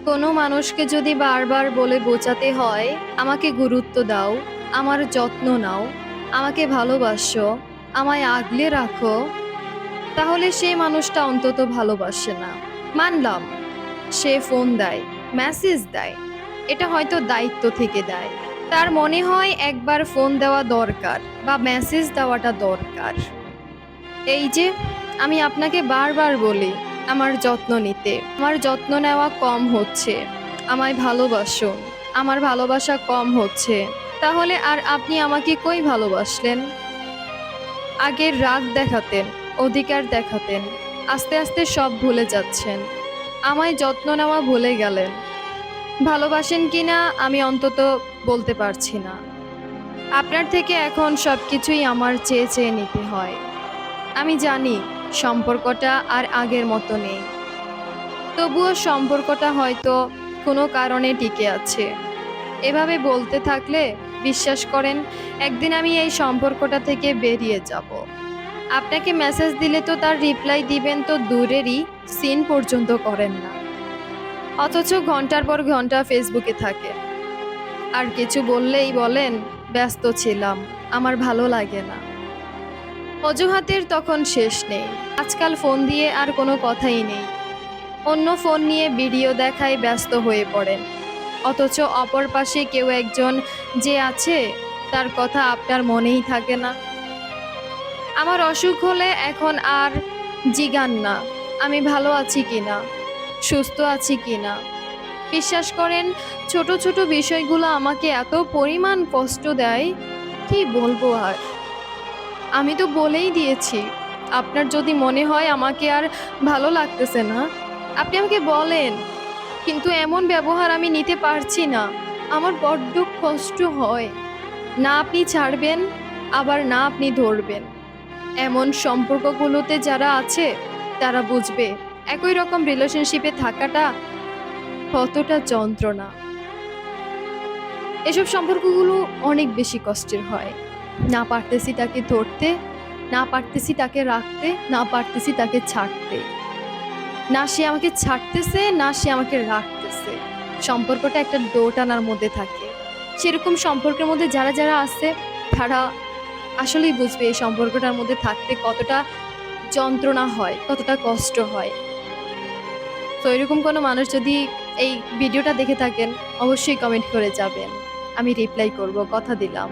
কোনো মানুষকে যদি বারবার বলে বোঝাতে হয়, আমাকে গুরুত্ব দাও, আমার যত্ন নাও, আমাকে ভালোবাসো, আমায় আগলে রাখো, তাহলে সে মানুষটা অন্তত ভালোবাসে না। মানলাম, সে ফোন দেয়, মেসেজ দেয়, এটা হয়তো দায়িত্ব থেকে দেয়। তার মনে হয় একবার ফোন দেওয়া দরকার বা মেসেজ দেওয়াটা দরকার। এই যে আমি আপনাকে বারবার বলি আমার যত্ন নিতে, আমার যত্ন নেওয়া কম হচ্ছে, আমায় ভালোবাসুন, আমার ভালোবাসা কম হচ্ছে, তাহলে আর আপনি আমাকে কই ভালোবাসলেন? আগের রাগ দেখাতেন, অধিকার দেখাতেন, আস্তে আস্তে সব ভুলে যাচ্ছেন, আমায় যত্ন নেওয়া ভুলে গেলেন। ভালোবাসেন কিনা আমি অন্তত বলতে পারছি না। আপনার থেকে এখন সবকিছুই আমার চেয়ে চেয়ে নিতে হয়। আমি জানি সম্পর্কটা আর আগের মতো নেই, তবুও সম্পর্কটা হয়তো কোনো কারণে টিকে আছে। এভাবে বলতে থাকলে বিশ্বাস করেন একদিন আমি এই সম্পর্কটা থেকে বেরিয়ে যাব। আপনাকে মেসেজ দিলে তো তার রিপ্লাই দিবেন তো দূরেরই, সিন পর্যন্ত করেন না, অথচ ঘন্টার পর ঘন্টা ফেসবুকে থাকেন। আর কিছু বললেই বলেন ব্যস্ত ছিলাম, আমার ভালো লাগে না। অজুহাতের তখন শেষ নেই। আজকাল ফোন দিয়ে আর কোনো কথাই নেই, অন্য ফোন নিয়ে ভিডিও দেখায় ব্যস্ত হয়ে পড়েন, অথচ অপর পাশে কেউ একজন যে আছে তার কথা আপনার মনেই থাকে না। আমার অসুখ হলে এখন আর জিগান না আমি ভালো আছি কিনা, সুস্থ আছি কিনা। বিশ্বাস করেন ছোট ছোট বিষয়গুলো আমাকে এত পরিমাণ কষ্ট দেয়, কি বলবো আর। আমি তো বলেই দিয়েছি, আপনার যদি মনে হয় আমাকে আর ভালো লাগতেছে না, আপনি আমাকে বলেন, কিন্তু এমন ব্যবহার আমি নিতে পারছি না। আমার বড্ড কষ্ট হয়। না আপনি ছাড়বেন, আবার না আপনি ধরবেন। এমন সম্পর্কগুলোতে যারা আছে তারা বুঝবে একই রকম রিলেশনশিপে থাকাটা কতটা যন্ত্রণা। এসব সম্পর্কগুলো অনেক বেশি কষ্টের হয়। না পারতেছি তাকে ধরতে, না পারতেছি তাকে রাখতে, না পারতেছি তাকে ছাড়তে। না সে আমাকে ছাড়তেছে, না সে আমাকে রাখতেছে। সম্পর্কটা একটা দোটানার মধ্যে থাকে। সেরকম সম্পর্কের মধ্যে যারা যারা আছে তারা আসলেই বুঝবে এই সম্পর্কটার মধ্যে থাকতে কতটা যন্ত্রণা হয়, কতটা কষ্ট হয়। তো এরকম কোনো মানুষ যদি এই ভিডিওটা দেখে থাকেন অবশ্যই কমেন্ট করে যাবেন, আমি রিপ্লাই করব, কথা দিলাম।